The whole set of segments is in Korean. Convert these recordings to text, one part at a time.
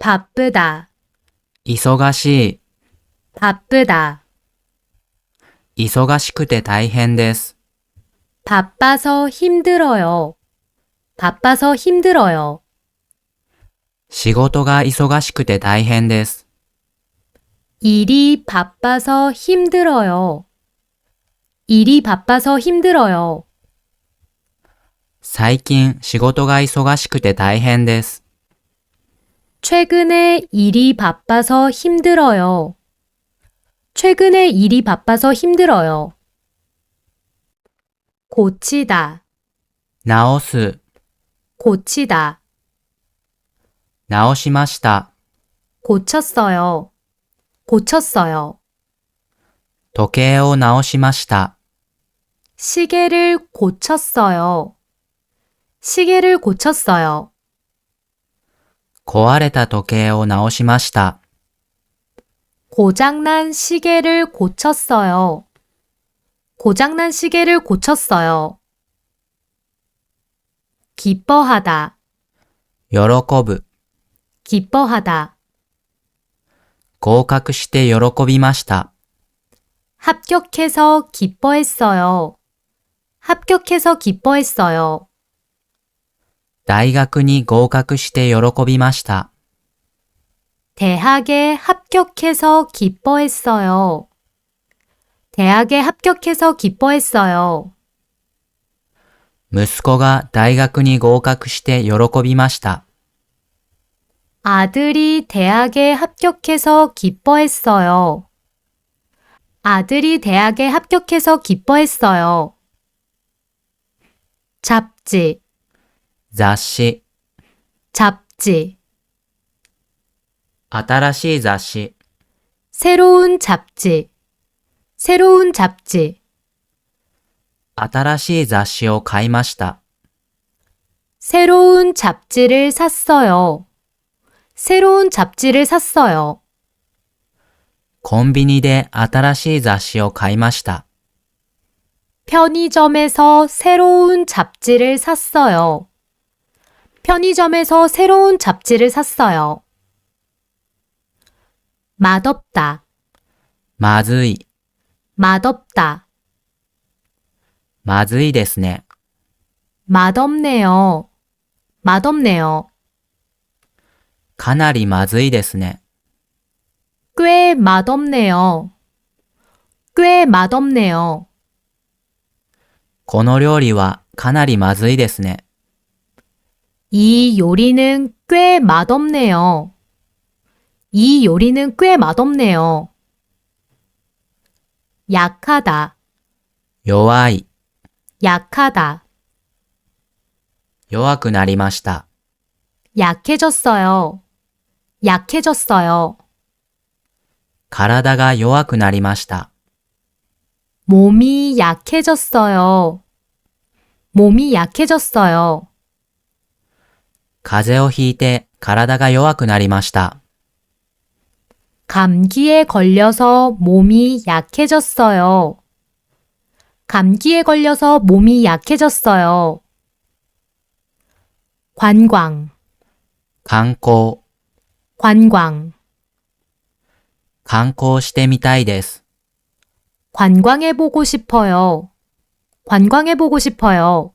바쁘다, 忙しい。 바쁘다, 忙しくて大変です。 바빠서 힘들어요, 바빠서 힘들어요. 仕事が忙しくて大変です。 일이 바빠서 힘들어요, 일이 바빠서 힘들어요. 最近仕事が忙しくて大変です。 최근에 일이 바빠서 힘들어요. 최근에 일이 바빠서 힘들어요. 고치다, 直す。 고치다, 直しました。 고쳤어요, 고쳤어요. 時計を直しました。 시계를 고쳤어요, 시계를 고쳤어요. 壊れた時計を直しました。 고장난 시계를 고쳤어요. 고장난 시계를 고쳤어요. 기뻐하다, 喜ぶ。 기뻐하다. 合格して喜びました。 합격해서 기뻐했어요. 합격해서 기뻐했어요. 大学に合格して喜びました。 대학에 합격해서 기뻐했어요. 대학에 합격해서 기뻐했어요. 息子が大学に合格して喜びました。 아들이 대학에 합격해서 기뻐했어요. 아들이 대학에 합격해서 기뻐했어요. 잡지, 雑誌。 잡지. 新しい雑誌。 새로운 잡지, 새로운 잡지. 新しい雑誌を買いました。 새로운 잡지를 샀어요. 새로운 잡지를 샀어요. コンビニで新しい雑誌を買いました。 편의점에서 새로운 잡지를 샀어요. 편의점에서 새로운 잡지를 샀어요. 맛없다, まずい。 맛없다. まずいですね。 맛없네요. 맛없네요. かなりまずいですね。 꽤 맛없네요. 꽤 맛없네요. この料理はかなりまずいですね。 이 요리는 꽤 맛없네요. 이 요리는 꽤 맛없네요. 약하다, 弱い。 약하다. 弱くなりました。 약해졌어요. 약해졌어요. 体が弱くなりました。 몸이 약해졌어요. 몸이 약해졌어요. 風邪をひいて体が弱くなりました。 감기에 걸려서 몸이 약해졌어요. 감기에 걸려서 몸이 약해졌어요. 관광, 観光。 관광. 観光してみたいです。 관광해보고 싶어요. 관광해보고 싶어요.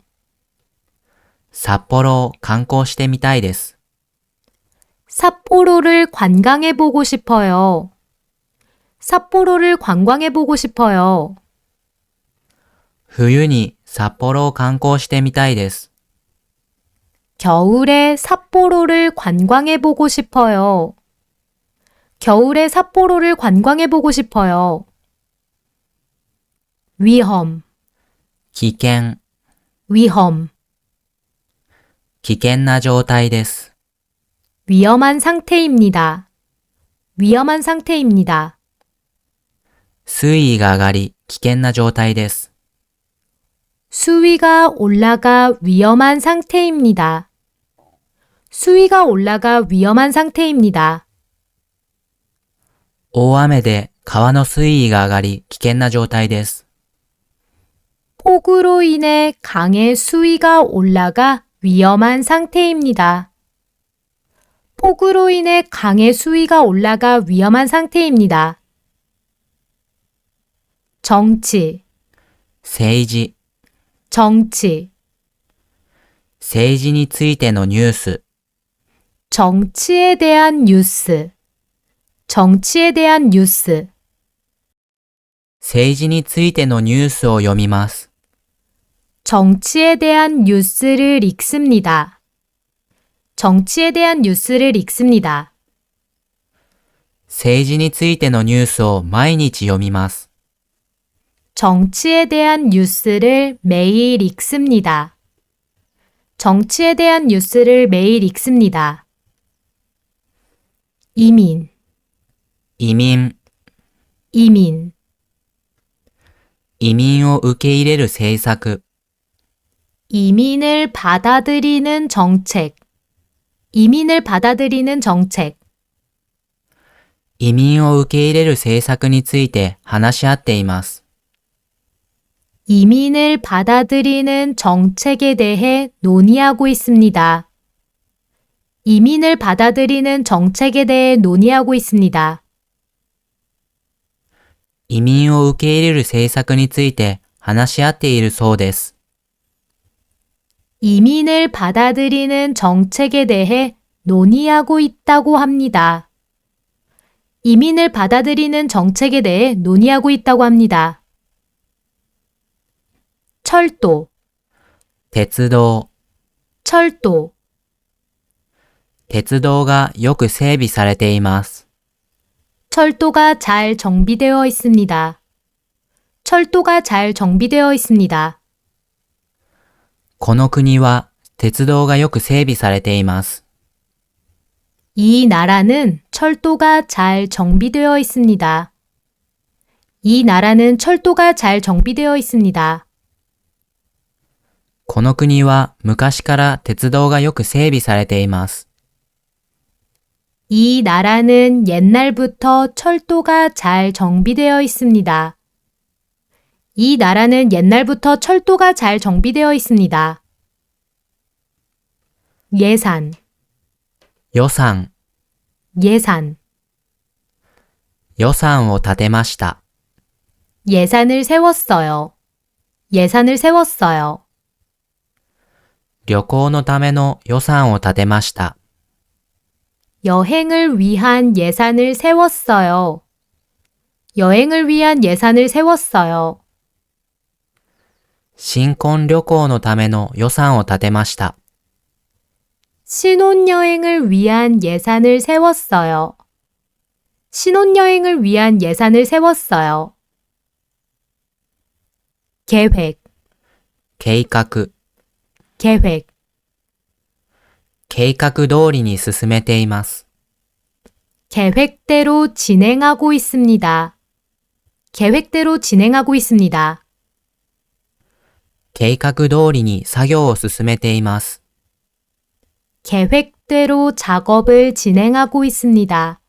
札幌を観光してみたいです。 삿포로를 관광해보고 싶어요. 삿포로를 관광해보고 싶어요. 冬に札幌を観光してみたいです。 겨울에 삿포로를 관광해보고 싶어요. 겨울에 삿포로를 관광해보고 싶어요. 위험, 危険。 위험. 危険な状態です。 위험한 상태입니다. 위험한 상태입니다. 水位が上がり危険な状態です。 수위가 올라가 위험한 상태입니다. 수위가 올라가 위험한 상태입니다. 大雨で川の水位が上がり危険な状態です。 폭우로 인해 강의 수위가 올라가 위험한 상태입니다. 폭우로 인해 강의 수위가 올라가 위험한 상태입니다. 정치, 政治、 정치, 政治についてのニュース、 정치에 대한 뉴스, 정치에 대한 뉴스, 政治についてのニュースを読みます。 정치에 대한 뉴스를 읽습니다. 정치에 대한 뉴스를 읽습니다. 政治についてのニュースを毎日読みます。 정치에 대한 뉴스를 매일 읽습니다. 정치에 대한 뉴스를 매일 읽습니다. 이민, 移民、 이민, 移民を受け入れる政策、 이민을 받아들이는 정책, 이민을 받아들이는 정책, 移民を受け入れる政策について話し合っています。 이민을 받아들이는 정책에 대해 논의하고 있습니다. 이민을 받아들이는 정책에 대해 논의하고 있습니다. 移民を受け入れる政策について話し合っているそうです。 이민을 받아들이는 정책에 대해 논의하고 있다고 합니다. 이민을 받아들이는 정책에 대해 논의하고 있다고 합니다. 철도, 鉄道、 철도, 鉄道がよく整備されています。 철도가 잘 정비되어 있습니다. 철도가 잘 정비되어 있습니다. この国は鉄道がよく整備されています。 이 나라는 철도가 잘 정비되어 있습니다. 이 나라는 철도가 잘 정비되어 있습니다. この国は昔から鉄道がよく整備されています。 이 나라는 옛날부터 철도가 잘 정비되어 있습니다. 이 나라는 옛날부터 철도가 잘 정비되어 있습니다. 예산, 予算、 예산, 予算を立てました。 예산을 세웠어요. 예산을 세웠어요. 旅行のための予算を立てました。 여행을 위한 예산을 세웠어요. 여행을 위한 예산을 세웠어요. 新婚旅行のための予算を立てました。 신혼여행을 위한 예산을 세웠어요. 신혼여행을 위한 예산을 세웠어요. 계획, 計画、 계획, 計画通りに進めています。 계획대로 진행하고 있습니다. 계획대로 진행하고 있습니다. 計画通りに作業を進めています。 계획대로 작업을 진행하고 있습니다.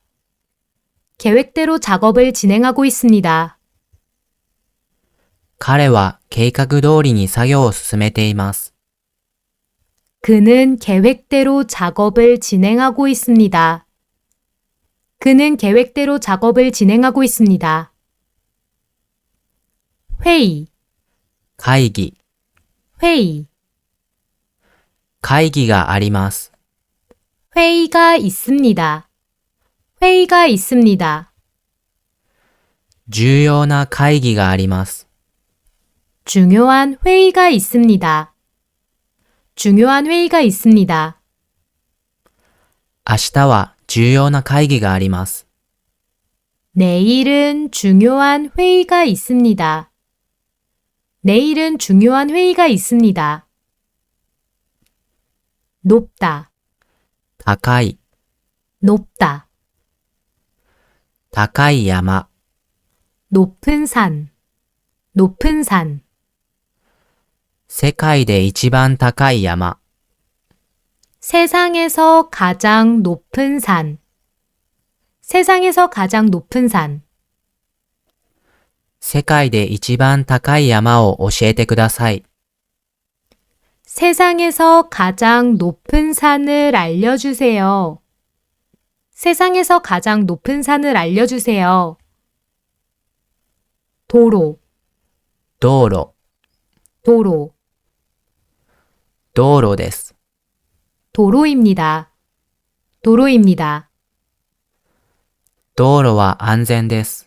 계획대로 작업을 진행하고 있습니다. 彼は計画通りに作業を進めています。 그는 계획대로 작업을 진행하고 있습니다. 그는 계획대로 작업을 진행하고 있습니다. 회의, 会議、 회의, 会議があります。 회의가 있습니다. 회의가 있습니다. 重要な会議があります。 중요한 회의가 있습니다. 중요한 회의가 있습니다. 明日は重要な会議があります。 내일은 중요한 회의가 있습니다. 내일은 중요한 회의가 있습니다. 높다, 高い、 높다, 高い山、 높은 산, 높은 산, 世界で一番高い山、 세상에서 가장 높은 산, 세상에서 가장 높은 산, 世界で一番高い山を教えてください。 세상에서 가장 높은 산을 알려주세요. 세상에서 가장 높은 산을 알려주세요. 도로, 道路、 도로, 道路です。 도로입니다. 도로입니다. 道路は安全です。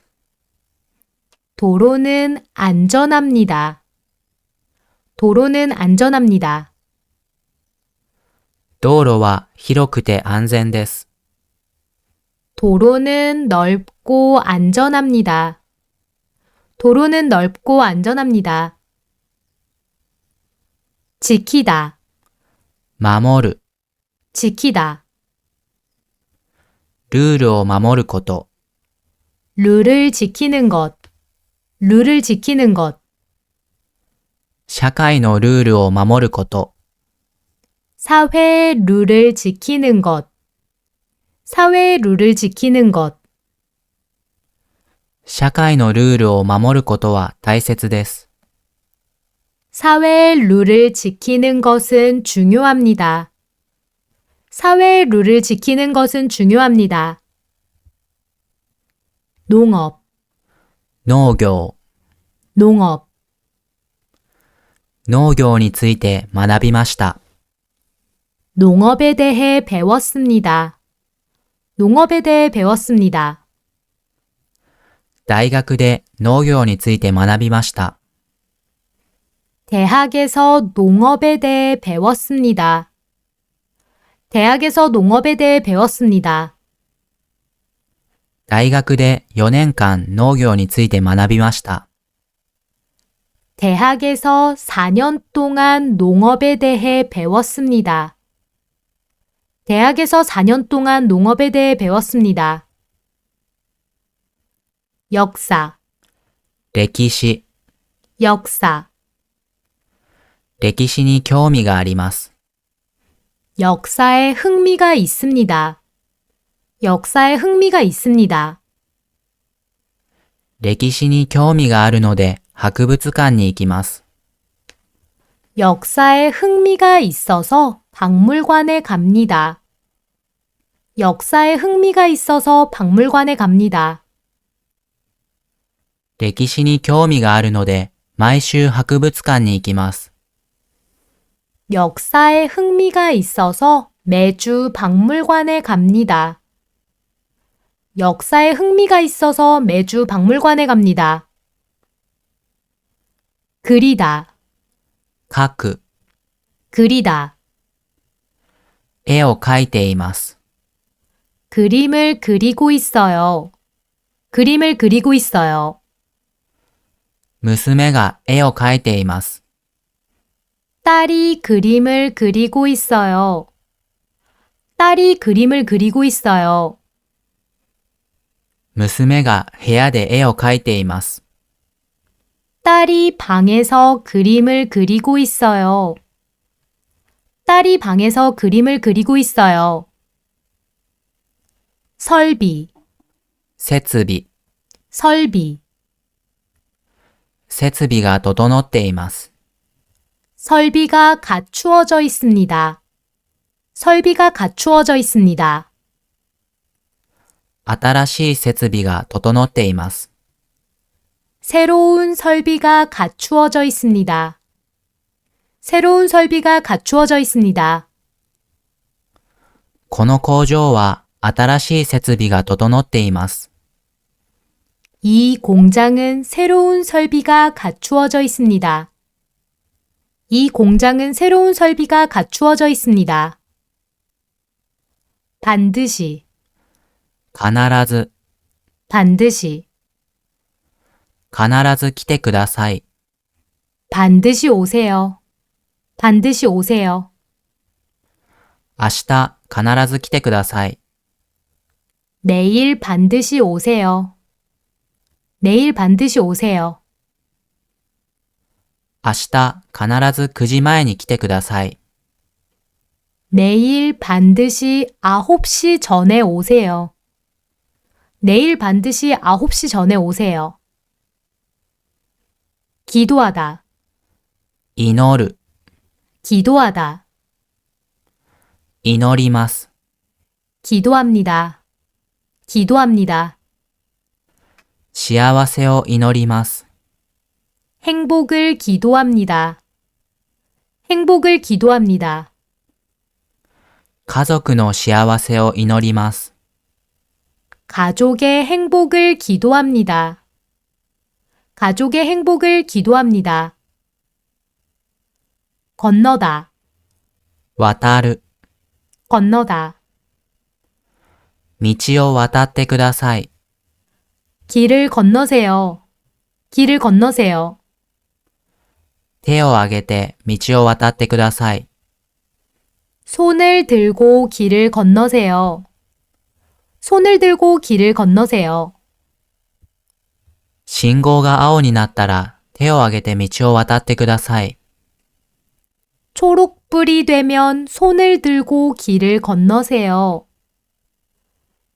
도로는 안전합니다. 도로는 안전합니다. 道路は広くて安全です。 도로는 넓고 안전합니다. 도로는 넓고 안전합니다. 지키다, 守る、 지키다. ルールを守ること。 룰을 지키는 것, 룰을 지키는 것. 社会のルールを守ること。 사회 룰을 지키는 것, 사회 룰을 지키는 것. 社会のルールを守ることは大切です。 사회 룰을 지키는 것은 중요합니다. 사회 룰을 지키는 것은 중요합니다. 농업, 農業、 농업. 農業について学びました。 농업에 대해 배웠습니다. 농업에 대해 배웠습니다. 大学で農業について学びました。 대학에서 농업에 대해 배웠습니다. 대학에서 농업에 대해 배웠습니다. 大学で4年間農業について学びました。 대학에서 4년 동안 농업에 대해 배웠습니다. 대학에서 4년 동안 농업에 대해 배웠습니다. 역사, 歴史、 역사. 歴史に興味があります。 역사에 흥미가 있습니다. 역사에 흥미가 있습니다. 歴史に興味があるので博物館に行きます。 역사에 흥미가 있어서 박물관에 갑니다. 역사에 흥미가 있어서 박물관에 갑니다. 歴史に興味があるので毎週博物館に行きます。 역사에 흥미가 있어서 매주 박물관에 갑니다. 역사에 흥미가 있어서 매주 박물관에 갑니다. 그리다, 描く、 그리다. 絵を描いています。 그림을 그리고 있어요. 그림을 그리고 있어요. 娘が絵を描いています。 딸이 그림을 그리고 있어요. 딸이 그림을 그리고 있어요. 娘が部屋で絵を描いています。 딸이 방에서 그림을 그리고 있어요. 딸이 방에서 그림을 그리고 있어요. 설비, 設備、 설비. 設備が整っています。 설비가 갖추어져 있습니다. 설비가 갖추어져 있습니다. 新しい設備が整っています。 새로운 설비가 갖추어져 있습니다. 새로운 설비가 갖추어져 있습니다. この工場は新しい設備が整っています。 이 공장은 새로운 설비가 갖추어져 있습니다. 이 공장은 새로운 설비가 갖추어져 있습니다. 반드시, 必ず、 반드시, 必ず来てください。 반드시 오세요. 반드시 오세요. 明日必ず来てください。 내일 반드시 오세요. 내일 반드시 오세요. 明日必ず9時前に来てください。 내일 반드시 9시 전에 오세요. 내일 반드시 9시 전에 오세요. 기도하다, 祈る、 기도하다, 祈ります。 기도합니다. 기도합니다. 幸せを祈ります。 행복을 기도합니다. 행복을 기도합니다. 家族の幸せを祈ります。 가족의 행복을 기도합니다. 가족의 행복을 기도합니다. 건너다, 渡る。 건너다. 道を渡ってください。 길을 건너세요. 길을 건너세요. 手を挙げて道を渡ってください。 손을 들고 길을 건너세요. 손을 들고 길을 건너세요. 信号が青になったら手を挙げて道を渡ってください。 초록불이 되면 손을 들고 길을 건너세요.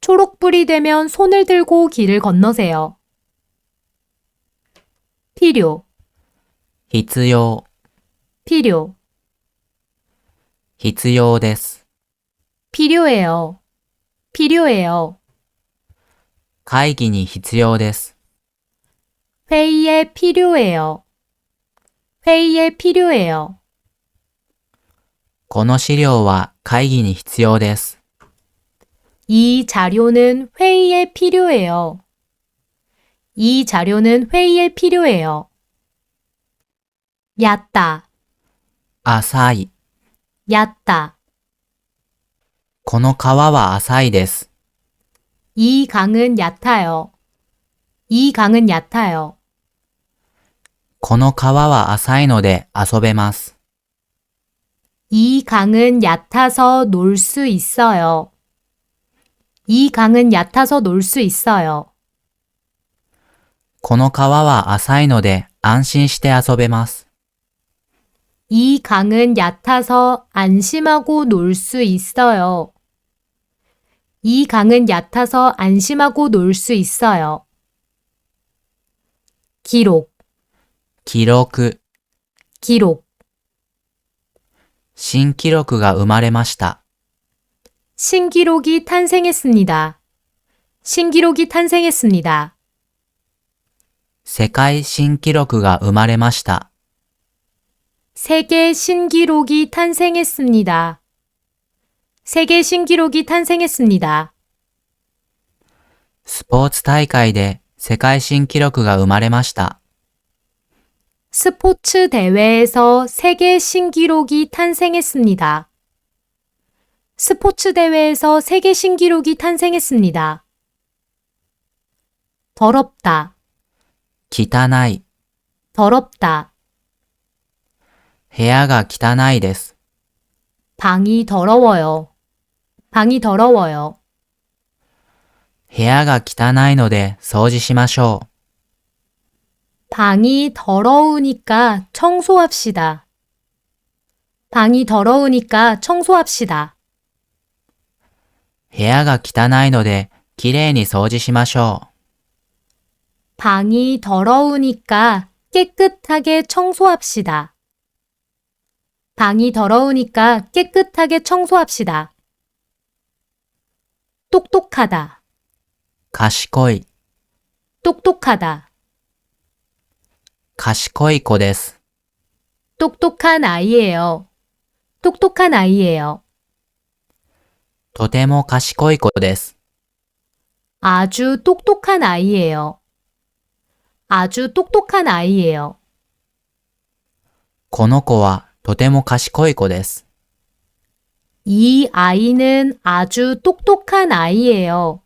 초록불이 되면 손을 들고 길을 건너세요. 필요, 必要。 필요, 必要です。 필요해요. 필요해요. 会議に必要です。 회의에 필요해요. 회의에 필요해요. この資料は会議に必要です。 이 자료는 회의에 필요해요. 이 자료는 회의에 필요해요. 얕다, 浅い。 얕다. この川は浅いです。 이 강은 얕아요. 이 강은 얕아요. この川は浅いので遊べます。 이 강은 얕아서 놀 수 있어요. 이 강은 얕아서 놀 수 있어요. この川は浅いので安心して遊べます。 이 강은 얕아서 안심하고 놀 수 있어요. 이 강은 얕아서 안심하고 놀 수 있어요. 기록, 記録。 기록. 新記録が生まれました。 신기록이 탄생했습니다. 신기록이 탄생했습니다. 世界新記録が生まれました。 세계 신기록이 탄생했습니다. 세계 신기록이 탄생했습니다. スポーツ大会で世界新記録が生まれました。 스포츠 대회에서 세계 신기록이 탄생했습니다. 스포츠 대회에서 세계 신기록이 탄생했습니다. 더럽다, 汚い。 더럽다. 部屋が汚いです。 방이 더러워요. 방이 더러워요. 部屋が汚いので掃除しましょう。 방이 더러우니까 청소합시다. 방이 더러우니까 청소합시다. 部屋が汚いのできれいに掃除しましょう。 방이 더러우니까 깨끗하게 청소합시다. 방이 더러우니까 깨끗하게 청소합시다. 똑똑하다, 賢い。 똑똑하다. 賢い子です。 똑똑한 아이예요. 똑똑한 아이예요. とても賢い子です。 아주 똑똑한 아이예요. 아주 똑똑한 아이예요. この子はとても賢い子です。 이 아이는 아주 똑똑한 아이예요.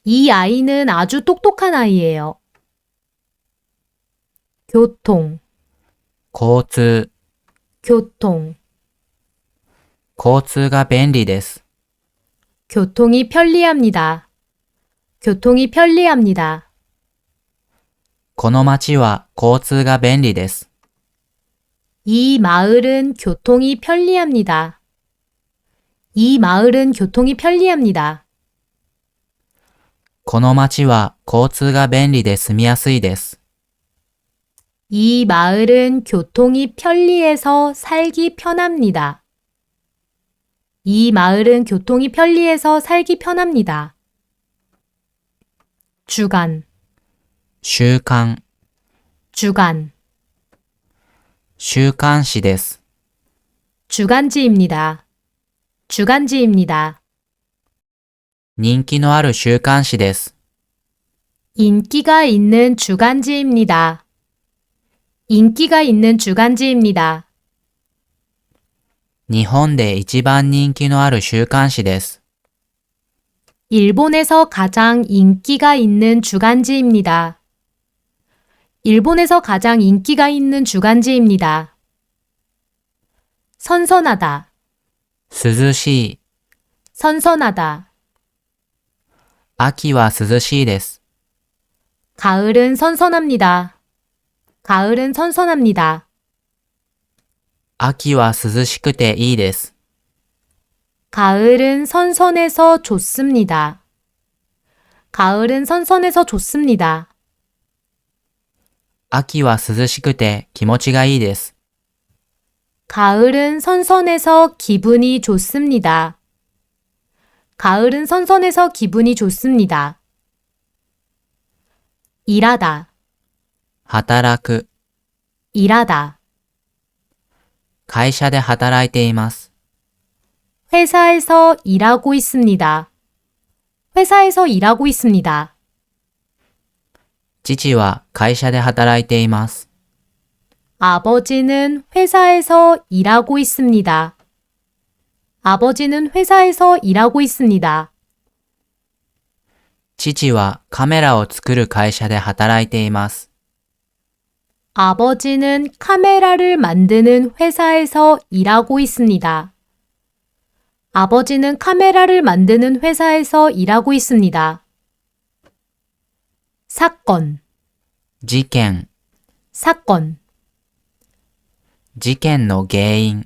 이 아이는 아주 똑똑한 아이예요. 교통, 交通。 교통. 交通が便利です。 교통이 편리합니다. 교통이 편리합니다. この町は交通が便利です。 이 마을은 교통이 편리합니다. 이 마을은 교통이 편리합니다. この町は交通が便利で住みやすいです。 이 마을은 교통이 편리해서 살기 편합니다. 이 마을은 교통이 편리해서 살기 편합니다. 주간, 週刊、 주간, 週刊誌です。 주간지입니다. 주간지입니다. 人気のある週刊誌です。 인기가 있는 주간지입니다. 인기가 있는 주간지입니다. 日本で一番人気のある週刊誌です。 일본에서 가장 인기가 있는 주간지입니다. 일본에서 가장 인기가 있는 주간지입니다. 선선하다, 涼しい。 선선하다. 秋は涼しいです。 가을은 선선합니다. 가을은 선선합니다. 秋は涼しくていいです。 가을은 선선해서 좋습니다. 가을은 선선해서 좋습니다. 秋は涼しくて気持ちがいいです。 가을은 선선해서 기분이 좋습니다. 가을은 선선해서 기분이 좋습니다. 일하다, 働く。 일하다. 会社で働いています。 회사에서 일하고 있습니다. 회사에서 일하고 있습니다. 父は会社で働いています。 아버지는 회사에서 일하고 있습니다. 아버지는 회사에서 일하고 있습니다. 父はカメラを作る会社で働いています。 아버지는 카메라를 만드는 회사에서 일하고 있습니다. 아버지는 카메라를 만드는 회사에서 일하고 있습니다. 사건, 事件。 사건. 事件の原因。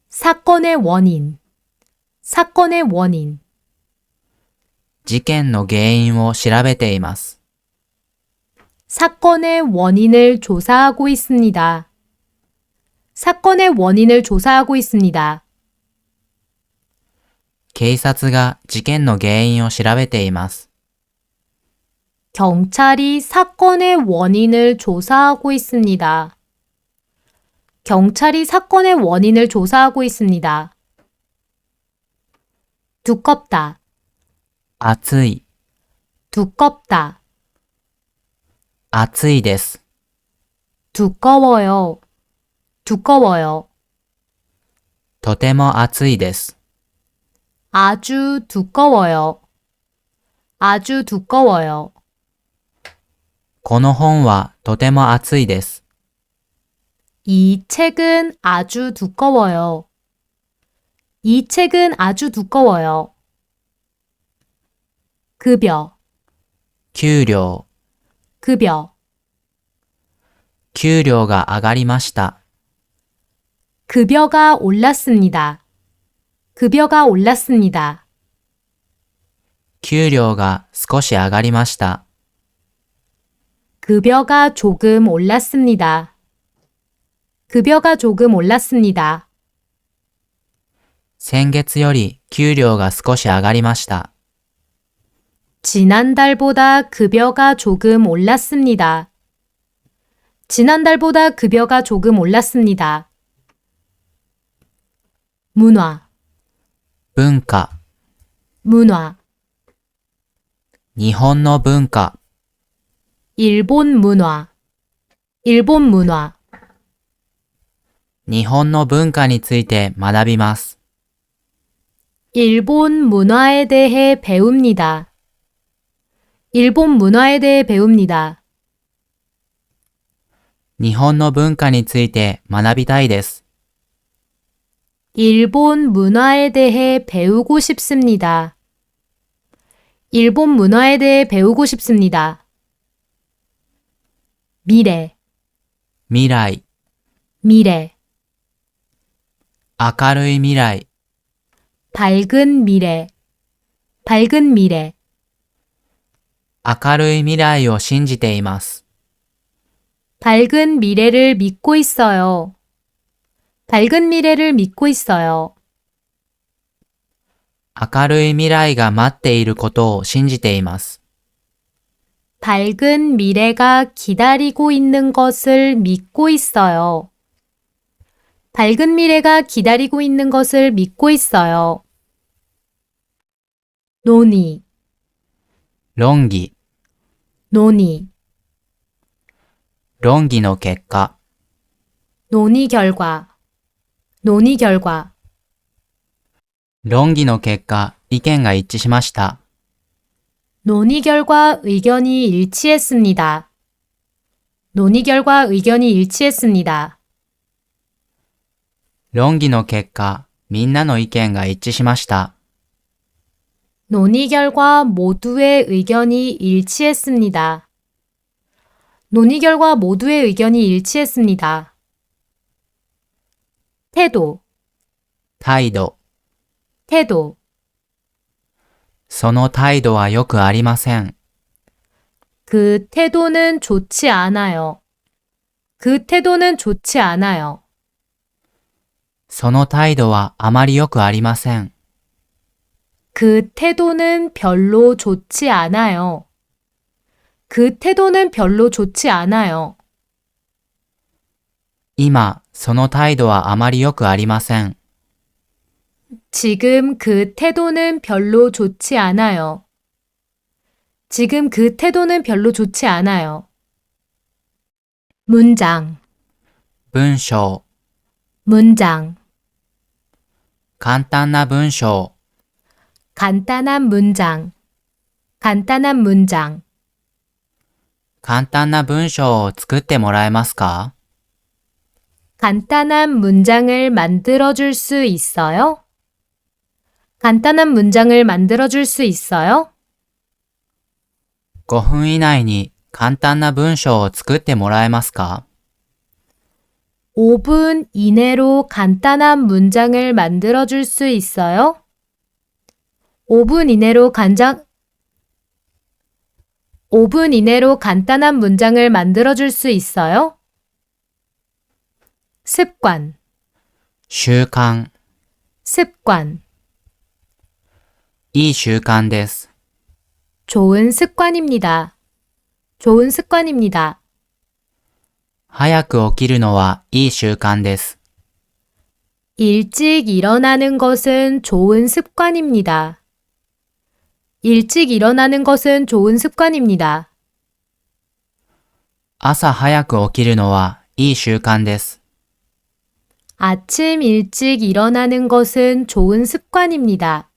사건의 원인, 사건의 원인. 事件の原因を調べています。 사건의 원인을 조사하고 있습니다. 사건의 원인을 조사하고 있습니다. 警察が事件の原因を調べています。 경찰이 사건의 원인을 조사하고 있습니다. 경찰이 사건의 원인을 조사하고 있습니다. 두껍다, 暑い。 두껍다. 暑いです。 두꺼워요, 두꺼워요. とても暑いです。 아주 두꺼워요, 아주 두꺼워요. この本はとても暑いです。 이 책은 아주 두꺼워요. 이 책은 아주 두꺼워요. 급여, 給料。 급여. 給料が上がりました。 급여가 올랐습니다. 급여가 올랐습니다. 給料が少し上がりました。 급여가 조금 올랐습니다. 급여가 조금 올랐습니다. 先月より給料が少し上がりました。 지난달보다 급여가 조금 올랐습니다. 지난달보다 급여가 조금 올랐습니다. 문화, 文化。 문화. 日本の文化。 일본 문화, 일본 문화. 日本の文化について学びます。 일본 문화에 대해 배웁니다. 일본 문화에 대해 배웁니다. 日本の文化について学びたいです。 일본 문화에 대해 배우고 싶습니다. 일본 문화에 대해 배우고 싶습니다. 미래, 未来。 미래. 明るい未来。 밝은 미래, 밝은 미래. 明るい未来を信じています。 밝은 미래를 믿고 있어요. 밝은 미래를 믿고 있어요. 明るい未来が待っていることを信じています。 밝은 미래가 기다리고 있는 것을 믿고 있어요. 밝은 미래가 기다리고 있는 것을 믿고 있어요. 논의, 論議、 논의, 論議の結果、 논의 결과, 논의 결과, 論議の結果、意見が一致しました。 논의 결과 의견이 일치했습니다. 논의 결과 의견이 일치했습니다. 論議の結果、みんなの意見が一致しました。 논의 결과 모두의 의견이 일치했습니다. 논의 결과 모두의 의견이 일치했습니다. 태도, 態度、 태도, その態度はよくありません。 그 태도는 좋지 않아요. 그 태도는 좋지 않아요. その態度はあまりよくありません。 그 태도는 별로 좋지 않아요. 그 태도는 별로 좋지 않아요. 今、その態度はあまりよくありません。 지금 그 태도는 별로 좋지 않아요. 지금 그 태도는 별로 좋지 않아요. 문장, 文章、 문장, 簡単な文章、 간단한 문장, 간단한 문장, 簡単な文章を作ってもらえますか？ 간단한 문장을 만들어줄 수 있어요? 간단한 문장을 만들어줄 수 있어요? 5分以内に簡単な文章を作ってもらえますか？ 5분 이내로 간단한 문장을 만들어줄 수 있어요? 5분 이내로 5분 이내로 간단한 문장을 만들어줄 수 있어요? 습관, 習慣、 습관, いい習慣です。 좋은 습관입니다. 좋은 습관입니다. 早く起きるのはいい習慣です。 일찍 일어나는 것은 좋은 습관입니다. 일찍 일어나는 것은 좋은 습관입니다. 朝早く起きるのはいい習慣です。 아침 일찍 일어나는 것은 좋은 습관입니다.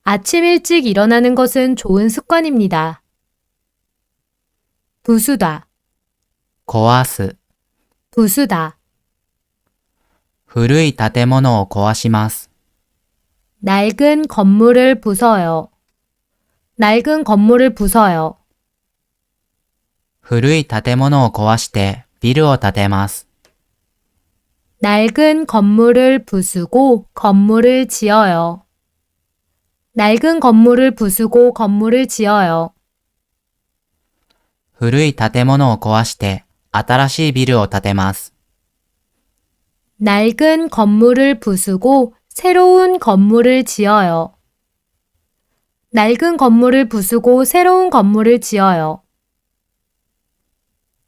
아침 일찍 일어나는 것은 좋은 습관입니다. 부수다, 壊す、 부수다. 古い建物を壊します。 낡은 건물을 부숴요. 낡은 건물을 부숴요. 古い建物を壊してビルを建てます。 낡은 건물을 부수고 건물을 지어요. 낡은 건물을 부수고 건물을 지어요. 古い建物を壊して新しいビルを建てます。 낡은 건물을 부수고 새로운 건물을 지어요. 낡은 건물을 부수고 새로운 건물을 지어요.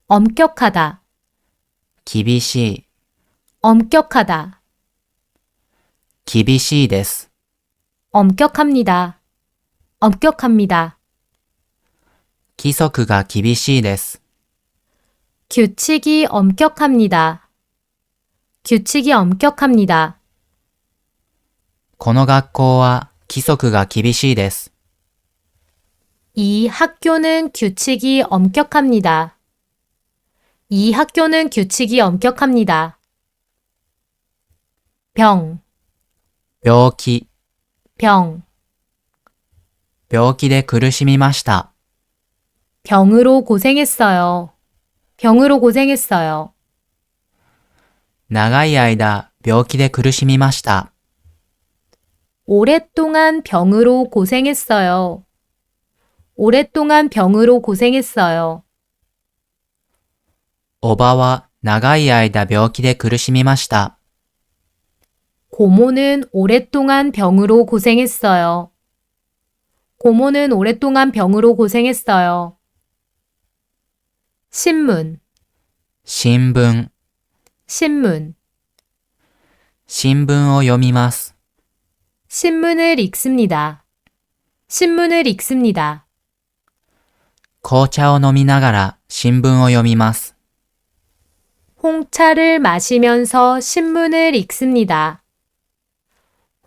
엄격하다, 厳しい、 엄격하다, 厳しいです。 엄격합니다. 엄격합니다. 規則が厳しいです。 규칙이 엄격합니다. 규칙이 엄격합니다. この学校は規則が厳しいです。 이 학교는 규칙이 엄격합니다. 이 학교는 규칙이 엄격합니다. 병, 病気、 병, 病気で苦しみました。 병으로 고생했어요. 병으로 고생했어요. 長い間病気で苦しみました。 오랫동안 병으로 고생했어요. 오랫동안 병으로 고생했어요. おばは長い間病気で苦しみました。 고모는 오랫동안 병으로 고생했어요. 고모는 오랫동안 병으로 고생했어요. 신문, 新聞、 신문. 新聞を読みます。 신문을 읽습니다. 신문을 읽습니다. 紅茶を飲みながら新聞を読みます。 홍차를 마시면서 신문을 읽습니다.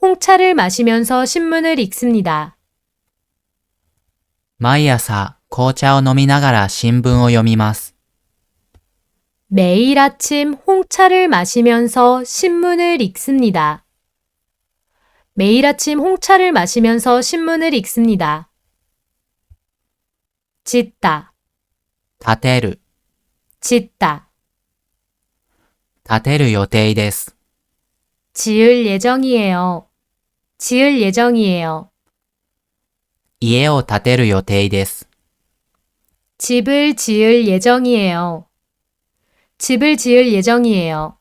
홍차를 마시면서 신문을 읽습니다. 毎朝紅茶を飲みながら新聞を読みます。 매일 아침 홍차를 마시면서 신문을 읽습니다. 매일 아침 홍차를 마시면서 신문을 읽습니다. 짓다, 建てる、 짓다. 建てる予定です。 지을 예정이에요. 지을 예정이에요. 家を建てる予定です。 집을 지을 예정이에요. 집을 지을 예정이에요.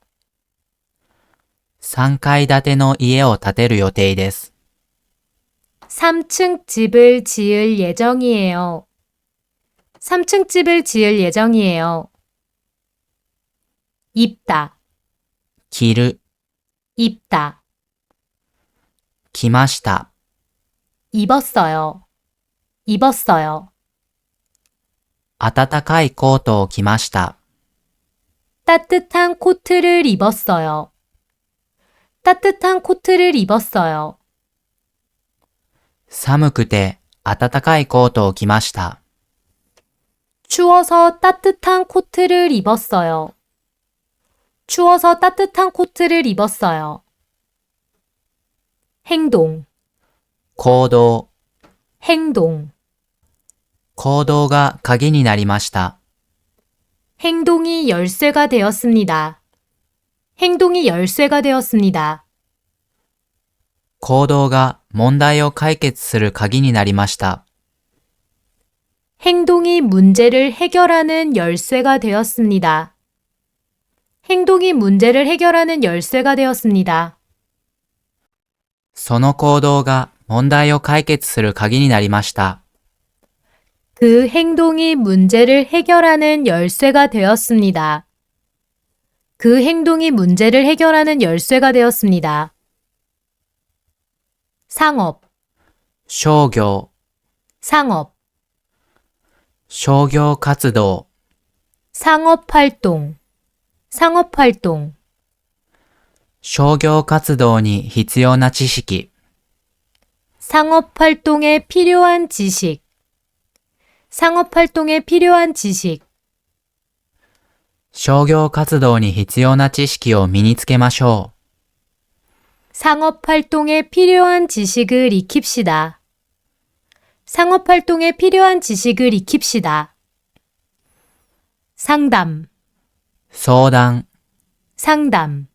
3階建ての家を建てる予定です。 3층 집을 지을 예정이에요. 3층 집을 지을 예정이에요. 입다, 着る、 입다. 来ました。 입었어요. 입었어요. 暖かいコートを着ました。 따뜻한 코트를 입었어요. 따뜻한 코트를 입었어요. 寒くて暖かいコートを着ました。 추워서 따뜻한 코트를 입었어요. 추워서 따뜻한 코트를 입었어요. 행동, 行動、 행동. 行動が鍵になりました。 행동이 열쇠가 되었습니다. 행동이 열쇠가 되었습니다. 行動が問題を解決する鍵になりました。 행동이 문제를 해결하는 열쇠가 되었습니다. 행동이 문제를 해결하는 열쇠가 되었습니다. その行動が問題を解決する鍵になりました。 그 행동이 문제를 해결하는 열쇠가 되었습니다. 그 행동이 문제를 해결하는 열쇠가 되었습니다. 상업, 商業、 상업, 商業活動、 상업활동, 상업활동. 商業活動に必要な知識、 상업활동에 필요한 지식, 상업활동에 필요한 지식. 商業活動に必要な知識を身につけましょう。 상업활동에 필요한 지식을 익힙시다. 상업활동에 필요한 지식을 익힙시다. 상담, 相談、 상담.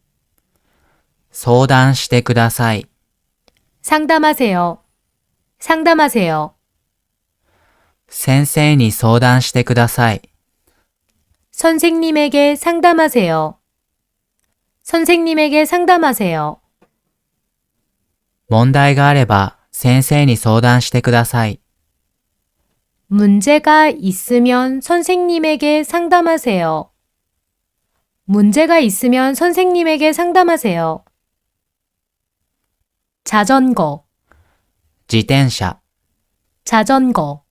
相談してください。 상담하세요. 상담하세요. 先生に相談してください。 선생님에게 상담하세요. 선생님에게 상담하세요. 問題があれば先生に相談してください。 문제가 있으면 선생님에게 상담하세요. 문제가 있으면 선생님에게 상담하세요. 자전거, 自転車、 자전거.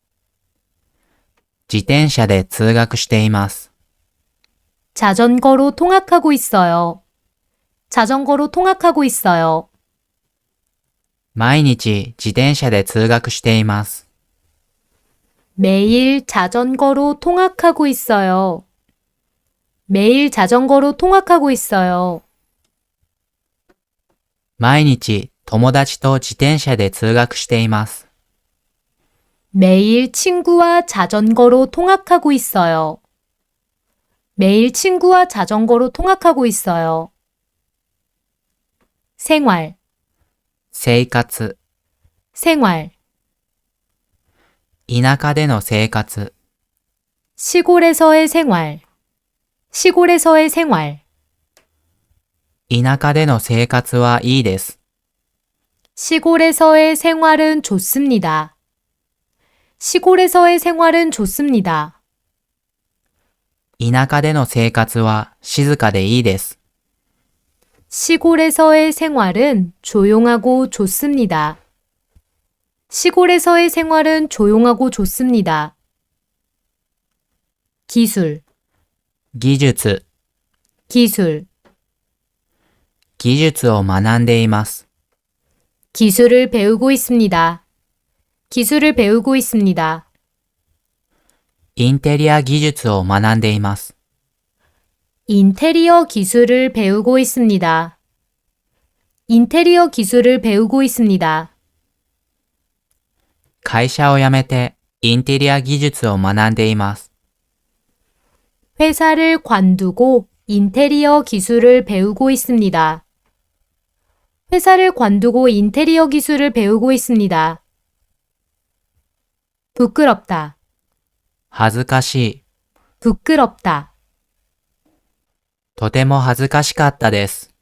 自転車で通学しています。 자전거로 통학하고 있어요. 자전거로 통학하고 있어요. 毎日自転車で通学しています。 매일 자전거로 통학하고 있어요. 매일 자전거로 통학하고 있어요. 毎日友達と自転車で通学しています。 매일 친구와 자전거로 통학하고 있어요. 매일 친구와 자전거로 통학하고 있어요. 생활, 生活、 생활. 田舎での生活、 시골에서의 생활, 시골에서의 생활. 田舎での生活はいいです。 시골에서의 생활은 좋습니다. 시골에서의 생활은 좋습니다. 田舎での生活は静かでいいです。 시골에서의 생활은 조용하고 좋습니다. 시골에서의 생활은 조용하고 좋습니다. 기술, 技術、 기술, 技術を学んでいます。 기술을 배우고 있습니다. 기술을 배우고 있습니다. インテリア技術を学んでいます。 인테리어 기술을 배우고 있습니다. 인테리어 기술을 배우고 있습니다. 会社を辞めてインテリア技術を学んでいます。 회사를 관두고 인테리어 기술을 배우고 있습니다. 회사를 관두고 인테리어 기술을 배우고 있습니다. 부끄럽다, 恥ずかしい。 부끄럽다. とても恥ずかしかったです。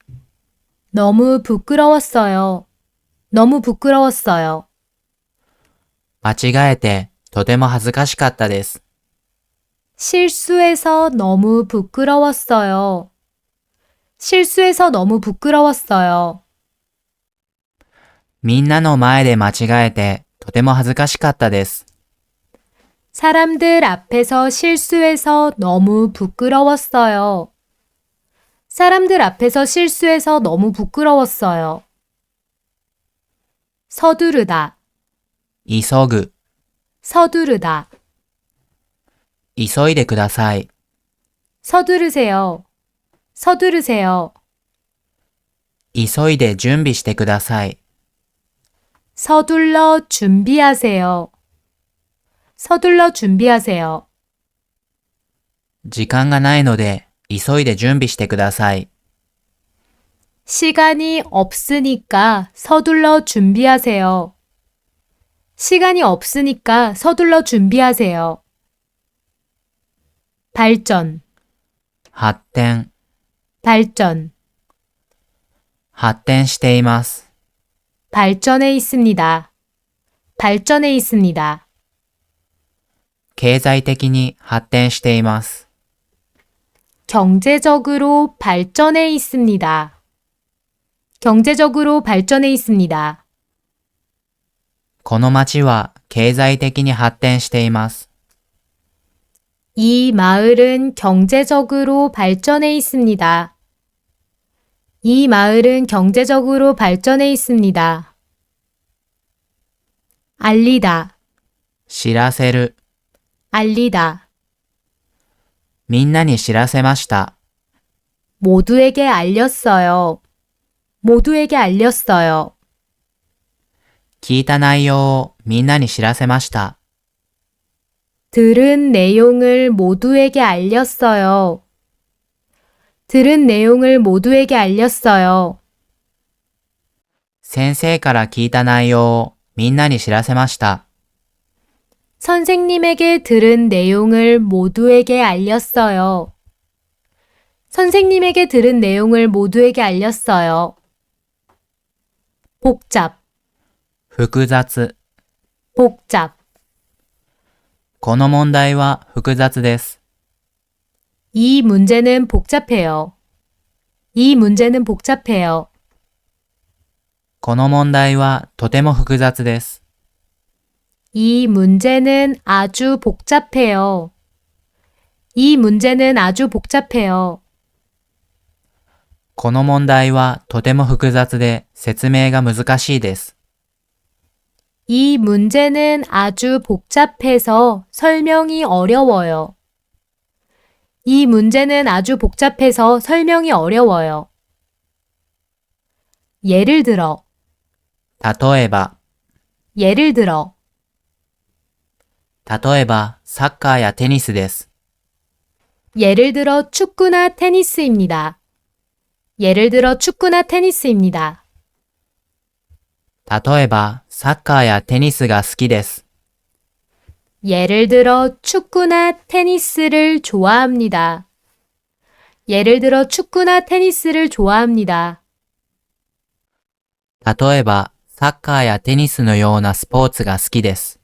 너무 부끄러웠어요. 너무 부끄러웠어요. 間違えてとても恥ずかしかったです。 실수해서 너무 부끄러웠어요. 실수해서 너무 부끄러웠어요. みんなの前で間違えてとても恥ずかしかったです。 사람들 앞에서 실수해서 너무 부끄러웠어요. 사람들 앞에서 실수해서 너무 부끄러웠어요. 서두르다, 急ぐ。 서두르다. 急いでください。 서두르세요. 서두르세요. 急いで準備してください。 서둘러 준비하세요. 서둘러 준비하세요. 時間がないので急いで準備してください。 시간이 없으니까 서둘러 준비하세요. 시간이 없으니까 서둘러 준비하세요. 발전, 発展、 발전. 発展しています。 발전해 있습니다. 발전해 있습니다. 経済的に発展しています。 경제적으로 발전해 있습니다. 경제적으로 발전해 있습니다. この町は経済的に発展しています。 이 마을은 경제적으로 발전해 있습니다. 이 마을은 경제적으로 발전해 있습니다. 알리다, 知らせる。 알리다. みんなに知らせました。 모두에게 알렸어요. 모두에게 알렸어요. 聞いた内容をみんなに知らせました。 들은 내용을 모두에게 알렸어요. 들은 내용을 모두에게 알렸어요. 先生から聞いた内容をみんなに知らせました。 선생님에게 들은 내용을 모두에게 알렸어요. 선생님에게 들은 내용을 모두에게 알렸어요. 복잡, 複雑。 복잡. この問題は複雑です。 이 문제는 복잡해요. 이 문제는 복잡해요. この問題はとても複雑です。 이 문제는 아주 복잡해요. 이 문제는 아주 복잡해요. この問題はとても複雑で説明が難しいです。 이 문제는 아주 복잡해서 설명이 어려워요. 이 문제는 아주 복잡해서 설명이 어려워요. 예를 들어, 例えば、 예를 들어. 例えばサッカーやテニスです。 예를 들어 축구나 테니스입니다. 예를 들어 축구나 테니스입니다. 例えばサッカーやテニスが好きです。 예를 들어 축구나 테니스를 좋아합니다. 예를 들어 축구나 테니스를 좋아합니다. 例えばサッカーやテニスのようなスポーツが好きです。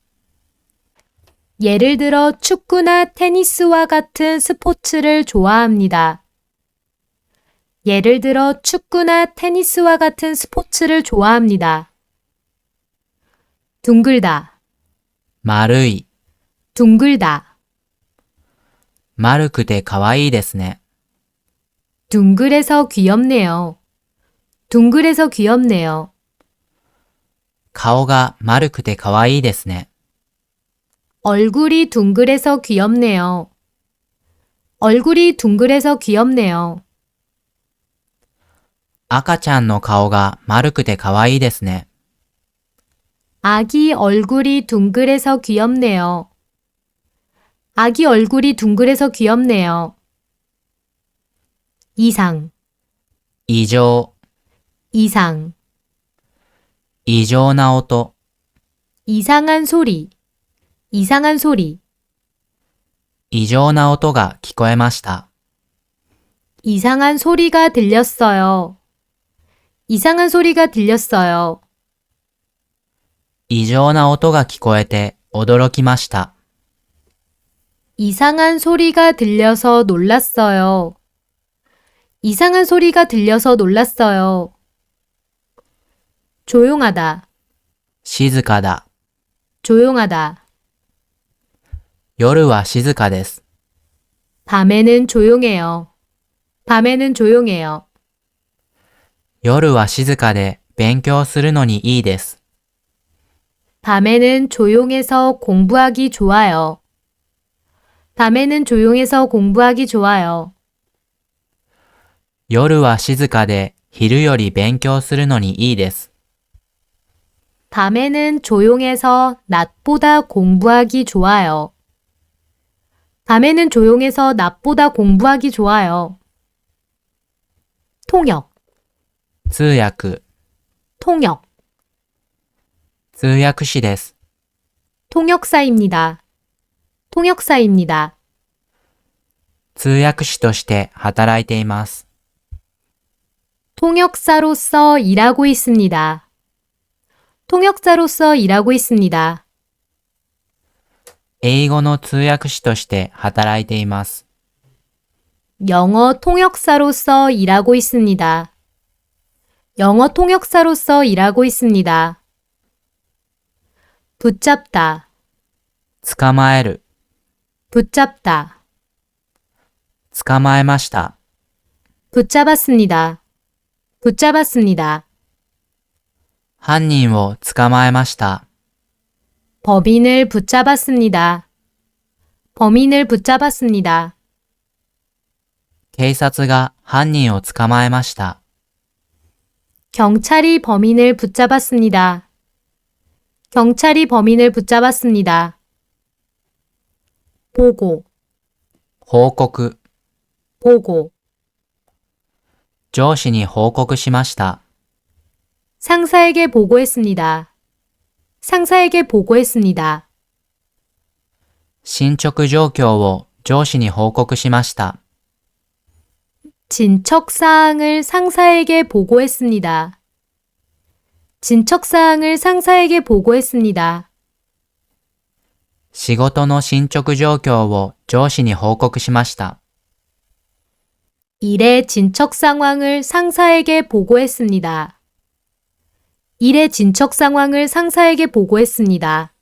예를 들어 축구나 테니스와 같은 스포츠를 좋아합니다. 예를 들어 축구나 테니스와 같은 스포츠를 좋아합니다. 둥글다, 丸い。 둥글다, 丸くてかわいいですね。 둥글해서 귀엽네요. 둥글해서 귀엽네요. 顔が丸くてかわいいですね。 얼굴이 둥글해서 귀엽네요. 얼굴이 둥글해서 귀엽네요. 赤ちゃんの顔が丸くてかわいいですね。 아기 얼굴이 둥글해서 귀엽네요. 아기 얼굴이 둥글해서 귀엽네요. 이상, 異常。 이상, 異常な音。 이상한 소리, 이상한 소리, 異常な音が聞こえました。 이상한 소리가 들렸어요. 이상한 소리가 들렸어요. 異常な音が聞こえて驚きました。 이상한 소리가 들려서 놀랐어요. 이상한 소리가 들려서 놀랐어요. 조용하다, 静かだ。 조용하다. 夜は静かです。 밤에는 조용해요. 밤에는 조용해요. 夜は静かで勉強するのにいいです。 밤에는 조용해서 공부하기 좋아요. 밤에는 조용해서 공부하기 좋아요. 夜は静かで昼より勉強するのにいいです。 밤에는 조용해서 낮보다 공부하기 좋아요. 밤에는 조용해서 낮보다 공부하기 좋아요. 통역, 通訳。 통역, 通訳士です。 통역사입니다. 통역사입니다. 通訳士として働いています。 통역사로서 일하고 있습니다. 통역사로서 일하고 있습니다. 英語の通訳士として働いています。 영어 통역사로서 일하고 있습니다. 영어 통역사로서 일하고 있습니다. 붙잡다, 捕まえる。 붙잡다, 捕まえました。 붙잡았습니다. 붙잡았습니다. 犯人を捕まえました。 법인을 붙잡았습니다. 범인을 붙잡았습니다. 警察が犯人を捕まえました。 경찰이 범인을 붙잡았습니다. 경찰이 범인을 붙잡았습니다. 보고, 報告。 보고, 上司に報告しました。 상사에게 보고했습니다. 상사에게 보고했습니다. 進捗状況を上司に報告しました。 진척사항을 상사에게 보고했습니다. 진척사항을 상사에게 보고했습니다. 仕事の進捗状況を上司に報告しました。 일의 진척 상황을 상사에게 보고했습니다. 일의 진척 상황을 상사에게 보고했습니다.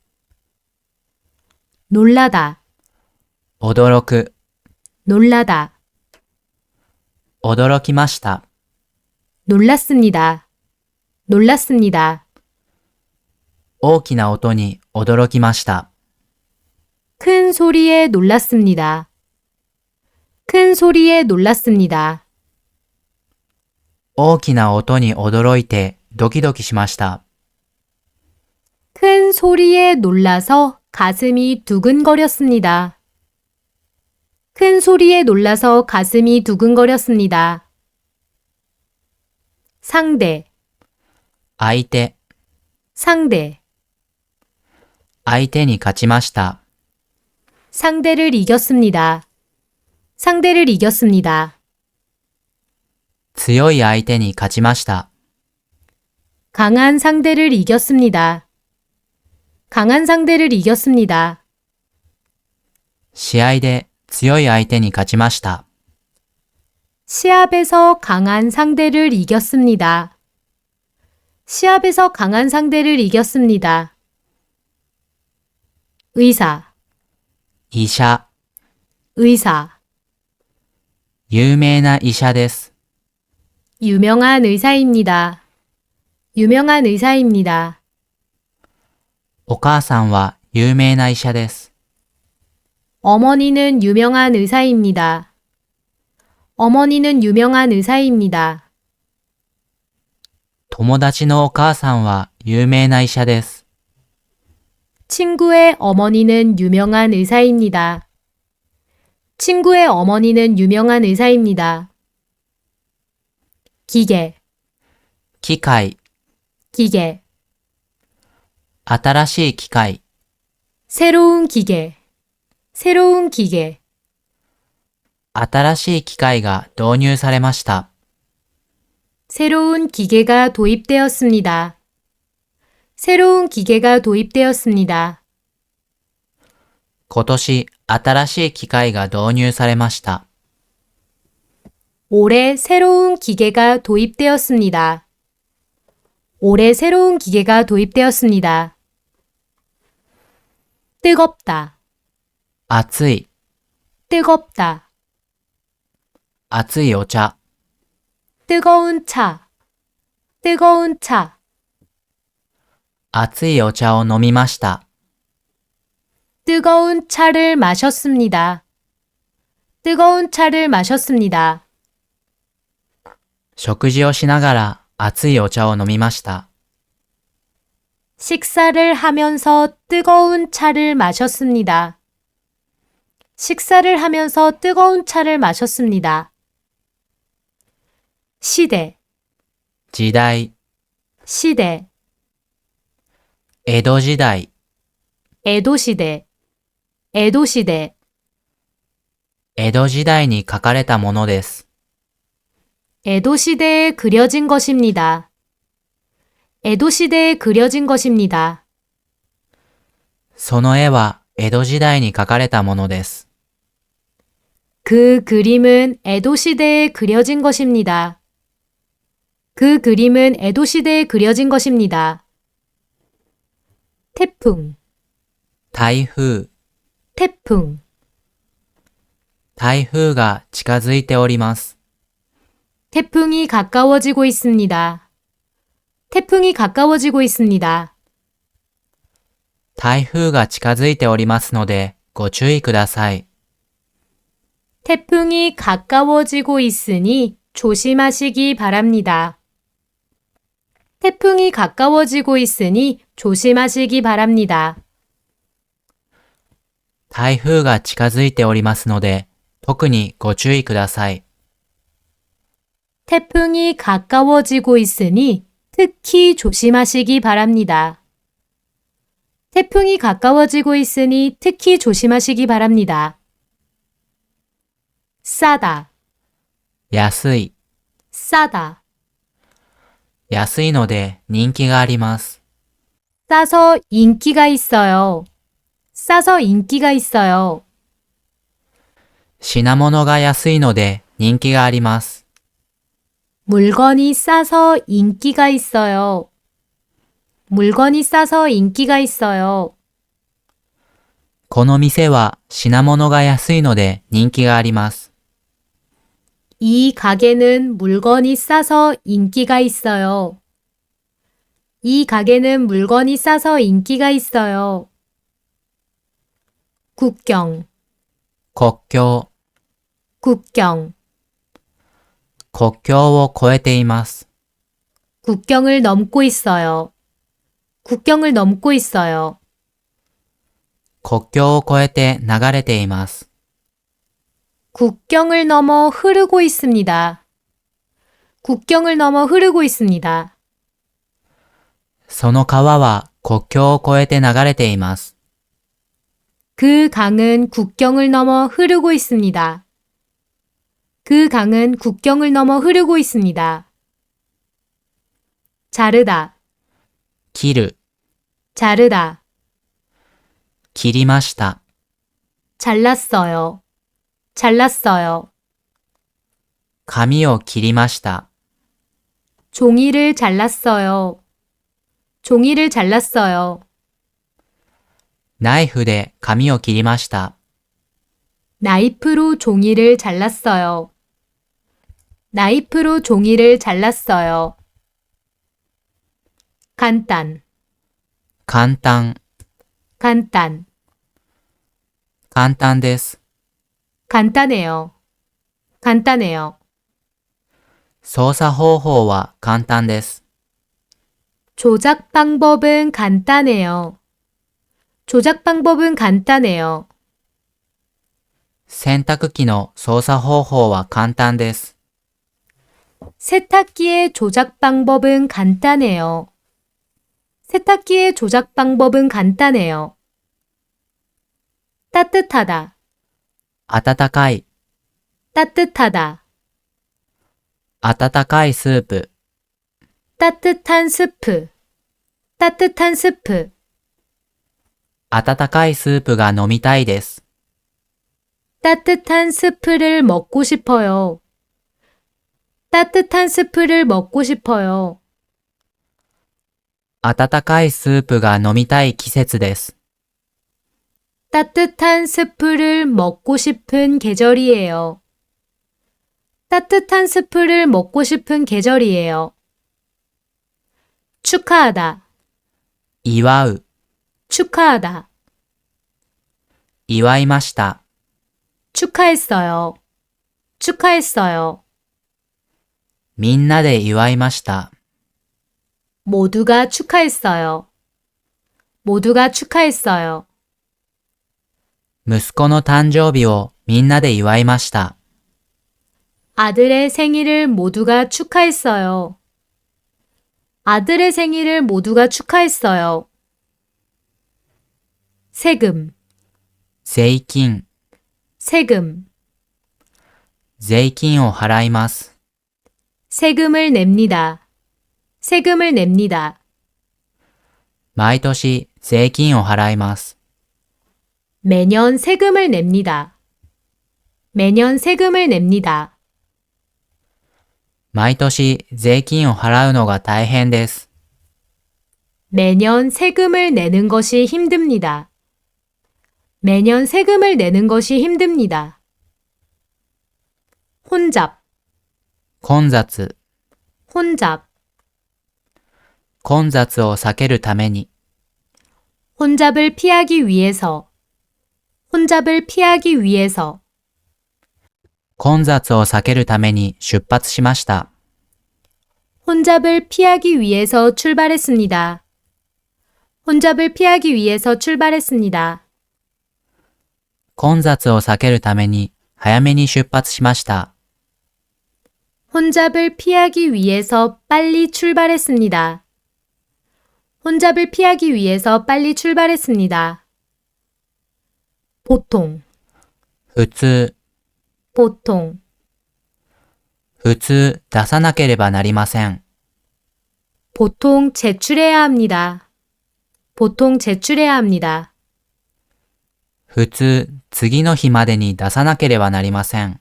놀라다, 驚く。 놀라다, 驚きました。 놀랐습니다. 놀랐습니다. 大きな音に驚きました。 큰 소리에 놀랐습니다. 큰 소리에 놀랐습니다. 大きな音に驚いてドキドキしました。 큰 소리에 놀라서 가슴이 두근거렸습니다. 큰 소리에 놀라서 가슴이 두근거렸습니다. 상대, 相手。 상대, 相手に勝ちました。 상대를 이겼습니다. 상대를 이겼습니다. 強い相手に勝ちました。 강한 상대를 이겼습니다. 강한 상대를 이겼습니다. 試合で強い相手に勝ちました。 시합에서 강한 상대를 이겼습니다. 시합에서 강한 상대를 이겼습니다. 의사, 医者、 의사, 有名な医者です。 유명한 의사입니다. 유명한 의사입니다. お母さんは有名な医者です。 어머니는 유명한 의사입니다. 어머니는 유명한 의사입니다. 友達のお母さんは有名な医者です。 친구의 어머니는 유명한 의사입니다. 친구의 어머니는 유명한 의사입니다. 기계, 機械、 기계, 新しい機械、 새로운 기계, 새로운 기계, 新しい機械が導入されました。 새로운 기계가 도입되었습니다. 새로운 기계가 도입되었습니다. 今年、新しい機械が導入されました。 올해 새로운 기계가 도입되었습니다. 올해 새로운 기계가 도입되었습니다. 뜨겁다, 熱い、 뜨겁다, 熱いお茶、 뜨거운 차, 뜨거운 차, 熱いお茶を飲みました。 뜨거운 차를 마셨습니다. 뜨거운 차를 마셨습니다. 食事をしながら熱いお茶を飲みました。 식사를 하면서 뜨거운 차를 마셨습니다. 식사를 하면서 뜨거운 차를 마셨습니다. 시대, 時代、 시대, 江戸時代、 에도시대, 에도시대, 江戸時代に書かれたものです。 에도시대에 그려진 것입니다. 에도시대에 그려진 것입니다. その絵は江戸時代に書かれたものです。 그 그림은 에도시대에 그려진 것입니다. 그 그림은 에도시대에 그려진 것입니다. 태풍, 台風、 태풍, 台風が近づいております。 태풍이 가까워지고 있습니다. 태풍이 가까워지고 있습니다. 台風が近づいておりますのでご注意ください。 태풍이 가까워지고 있으니 조심하시기 바랍니다. 태풍이 가까워지고 있으니 조심하시기 바랍니다. 台風が近づいておりますので特にご注意ください。 태풍이 가까워지고 있으니 특히 조심하시기 바랍니다. 태풍이 가까워지고 있으니 특히 조심하시기 바랍니다. 싸다, 安い、 싸다, 安いので人気があります。 싸서 인기가 있어요. 싸서 인기가 있어요. 品物が安いので人気があります。 물건이 싸서 인기가 있어요. 물건이 싸서 인기가 있어요. この店は品物が安いので人気があります。 이 가게는 물건이 싸서 인기가 있어요. 이 가게는 물건이 싸서 인기가 있어요. 국경, 国境、 국경, 国境を越えています。 국경을 넘고 있어요. 국경을 넘고 있어요. 国境を越えて流れています。 국경을 넘어 흐르고 있습니다. 국경을 넘어 흐르고 있습니다. その川は国境を越えて流れています。 그 강은 국경을 넘어 흐르고 있습니다. 그 강은 국경을 넘어 흐르고 있습니다. 자르다, 切る、 자르다, 切りました。 잘랐어요. 잘랐어요. 髪を切りました。 종이를 잘랐어요. 종이를 잘랐어요. ナイフで髪を切りました。 나이프로 종이를 잘랐어요. 나이프로 종이를 잘랐어요. 간단, 簡単、 간단, 簡単です。 간단해요. 간단해요. 操作方法は簡単です。 조작 방법은 간단해요. 조작 방법은 간단해요. 洗濯機の操作方法は簡単です。 세탁기의 조작 방법은 간단해요. 세탁기의 조작 방법은 간단해요. 따뜻하다, 温かい、 따뜻하다. 温かいスープ、 따뜻한 스프, 따뜻한 스프. 温かいスープが飲みたいです。 따뜻한 스프를 먹고 싶어요. 따뜻한 스프를 먹고 싶어요. 温かいスープが飲みたい季節です。 따뜻한 스프를 먹고 싶은 계절이에요. 따뜻한 스프를 먹고 싶은 계절이에요. 축하하다, 祝う、 축하하다. 祝いました。 축하했어요. 축하했어요. みんなで祝いました。 모두가 축하했어요. 모두가 축하했어요. 息子の誕生日をみんなで祝いました。 아들의 생일을 모두가 축하했어요. 아들의 생일을 모두가 축하했어요. 세금, 税金、 세금. 税金を払います。 세금을 냅니다. 세금을 냅니다. 毎年税金を払います。 매년 세금을 냅니다. 매년 세금을 냅니다. 毎年税金を払うのが大変です。 매년 세금을 내는 것이 힘듭니다. 매년 세금을 내는 것이 힘듭니다. 혼잡, 混雑、 혼잡. 混雑を避けるために、 혼잡을 피하기 위해서, 혼잡을 피하기 위해서. 混雑を避けるために出発しました。 혼잡을 피하기 위해서 출발했습니다. 혼잡을 피하기 위해서 출발했습니다. 混雑を避けるために早めに出発しました。 혼잡을 피하기 위해서 빨리 출발했습니다. 혼잡을 피하기 위해서 빨리 출발했습니다. 보통, 普通、 보통. 普通出さなければなりません。 보통 제출해야 합니다. 보통 제출해야 합니다. 普通次の日までに出さなければなりません。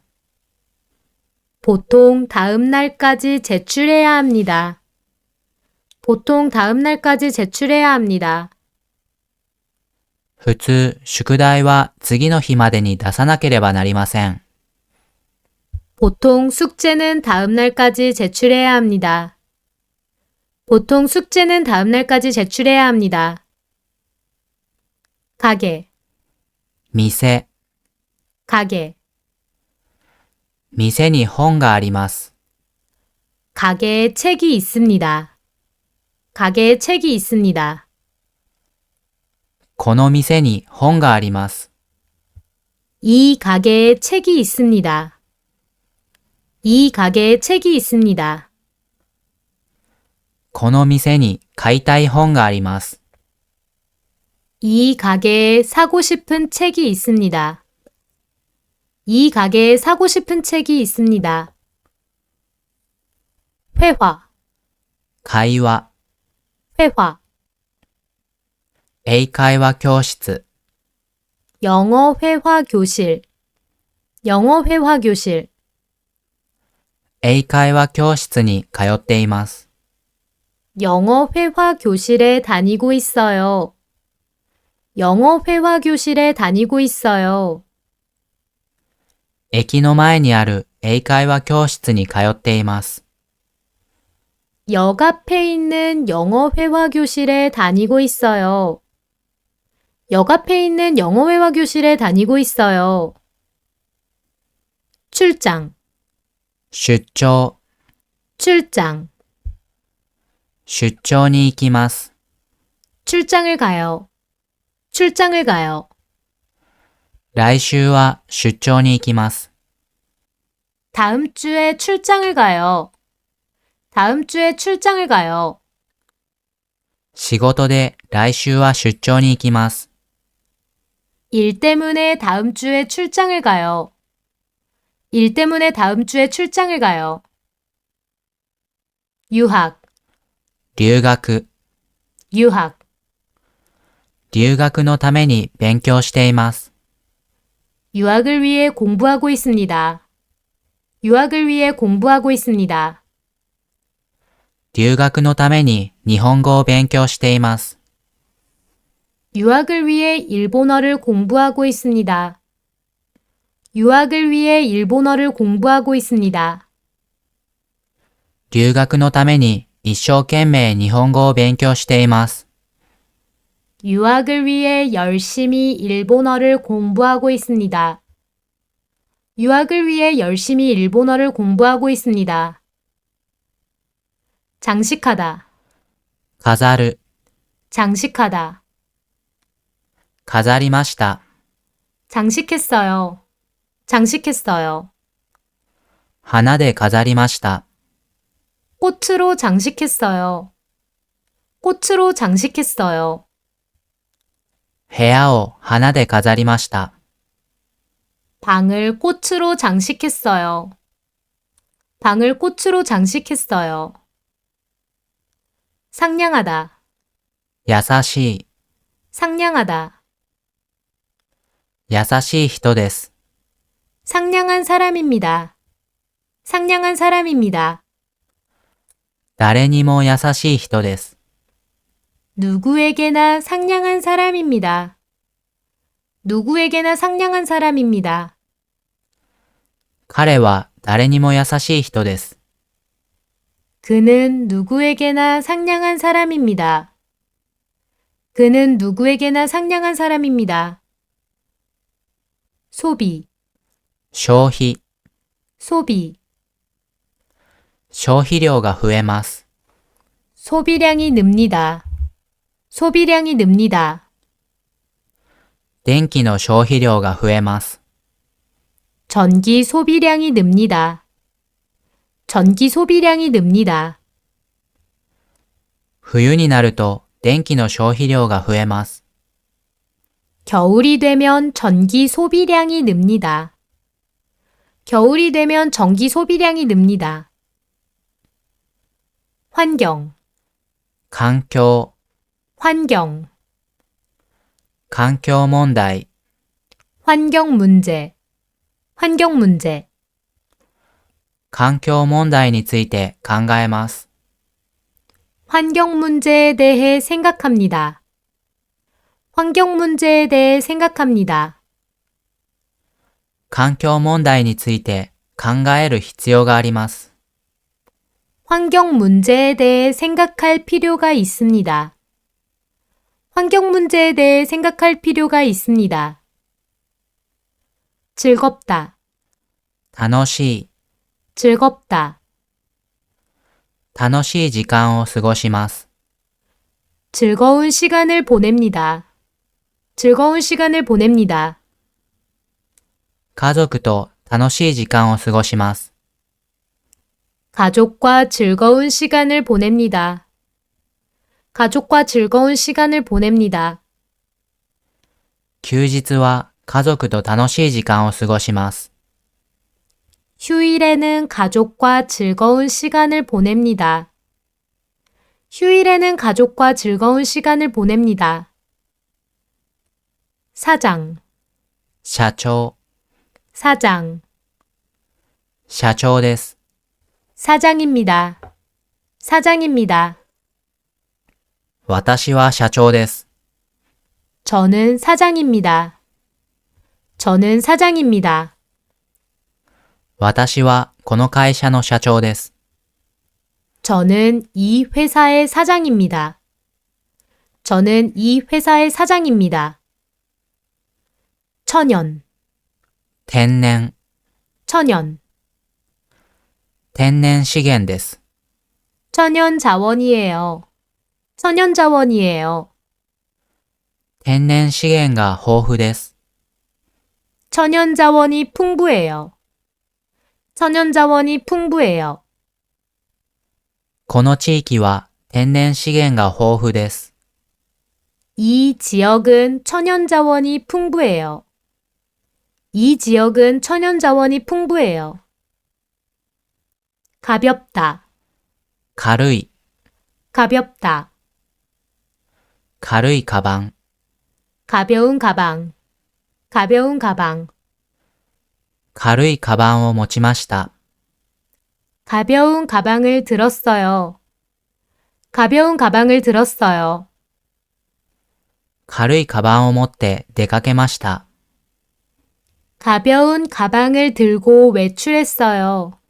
보통 다음 날까지 제출해야 합니다. 보통 다음 날까지 제출해야 합니다. 普通宿題は次の日までに出さなければなりません。 보통 숙제는 다음 날까지 제출해야 합니다. 보통 숙제는 다음 날까지 제출해야 합니다. 가게, 店、 가게. 店に本があります。 가게에 책이 있습니다. 가게에 책이 있습니다. この店に本があります。 이 가게에 책이 있습니다. 이 가게에 책이 있습니다. この店に買いたい本があります。 이 가게에 사고 싶은 책이 있습니다. 이 가게에 사고 싶은 책이 있습니다. 회화, 会話、 회화. 英会話教室、 영어 회화 교실, 영어 회화 교실, 英会話教室に通っています。 영어 회화 교실에 다니고 있어요. 영어 회화 교실에 다니고 있어요. 駅の前にある英会話教室に通っています。 역 앞에 있는 영어 회화 교실에 다니고 있어요. 역 앞에 있는 영어 회화 교실에 다니고 있어요. 출장, 出張、 출장, 出張に行きます。 출장을 가요. 출장을 가요. 来週は出張に行きます。 다음 주에 출장을 가요. 다음 주에 출장을 가요. 仕事で来週は出張に行きます。 일 때문에 다음 주에 출장을 가요. 일 때문에 다음 주에 출장을 가요. 유학, 留学、 유학, 留学のために勉強しています。 유학을 위해 공부하고 있습니다. 유학을 위해 공부하고 있습니다. 留学のために日本語を勉強しています。 유학을 위해 일본어를 공부하고 있습니다. 유학을 위해 일본어를 공부하고 있습니다. 留学のために一生懸命日本語を勉強しています。 유학을 위해 열심히 일본어를 공부하고 있습니다. 유학을 위해 열심히 일본어를 공부하고 있습니다. 장식하다, 飾る、 장식하다, 飾りました。 장식했어요. 장식했어요. 花で飾りました。 꽃으로 장식했어요. 꽃으로 장식했어요. 部屋を花で飾りました。 방을 꽃으로 장식했어요. 방을 꽃으로 장식했어요. 상냥하다, 優しい、 상냥하다. 優しい人です。 상냥한 사람입니다. 상냥한 사람입니다. 誰にも優しい人です。 누구에게나 상냥한 사람입니다. 누구에게나 상냥한 사람입니다. 彼は誰にも優しい人です。 그는 누구에게나 상냥한 사람입니다. 그는 누구에게나 상냥한 사람입니다. 소비, 消費、 소비. 消費量が増えます。 소비량이 늡니다. 소비량이 늡니다. 電気の消費量が増えます。 전기 소비량이 늡니다. 전기 소비량이 늡니다. 冬になると電気の消費量が増えます。 겨울이 되면 전기 소비량이 늡니다. 겨울이 되면 전기 소비량이 늡니다. 환경, 環境、 환경, 環境問題、 환경 문제, 환경 문제. 環境問題について考えます。 환경 문제에 대해 생각합니다. 환경 문제에 대해 생각합니다. 環境問題について考える必要があります。 환경 문제에 대해 생각할 필요가 있습니다. 환경 문제에 대해 생각할 필요가 있습니다. 즐겁다, 楽しい、 즐겁다. 楽しい時間を過ごします。 즐거운 시간을 보냅니다. 즐거운 시간을 보냅니다. 家族と楽しい時間を過ごします。 가족과 즐거운 시간을 보냅니다. 가족과 즐거운 시간을 보냅니다. 休日は家族と楽しい時間を過ごします。 휴일에는 가족과 즐거운 시간을 보냅니다. 휴일에는 가족과 즐거운 시간을 보냅니다. 사장, 社長、 사장, 社長です。 사장입니다. 사장입니다. 私は社長です。 저는 사장입니다. 저는 사장입니다. 私はこの会社の社長です。 저는 이 회사의 사장입니다. 저는 이 회사의 사장입니다. 천연, 天然、 천연, 天然資源です。 천연 자원이에요. 천연 자원이에요. 天然資源が豊富です。 천연 자원이 풍부해요. 천연 자원이 풍부해요. この地域は天然資源が豊富です。 이 지역은 천연 자원이 풍부해요. 이 지역은 천연 자원이 풍부해요. 가볍다, 軽い、 가볍다. 軽いカバン、 가벼운 가방, 가벼운 가방. 軽いカバンを持ちました。 가벼운 가방을 들었어요. 가벼운 가방을 들었어요. 軽いカバンを持って出かけました。 가벼운 가방을 들고 외출했어요.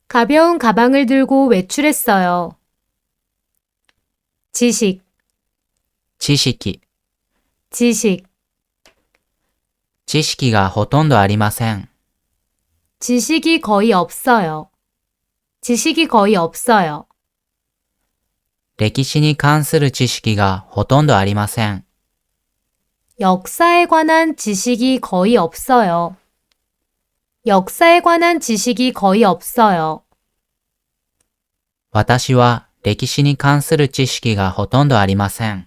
가벼운 가방을 들고 외출했어요. 지식, 知識、 지식, 知識がほとんどありません。 지식이 거의 없어요. 지식이 거의 없어요. 歴史に関する知識がほとんどありません。 역사에 관한 지식이 거의 없어요. 역사에 관한 지식이 거의 없어요. 私は歴史に関する知識がほとんどありません。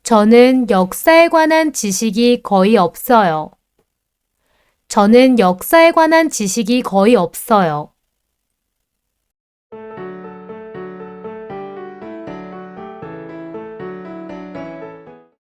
저는 역사에 관한 지식이 거의 없어요. 저는 역사에 관한 지식이 거의 없어요.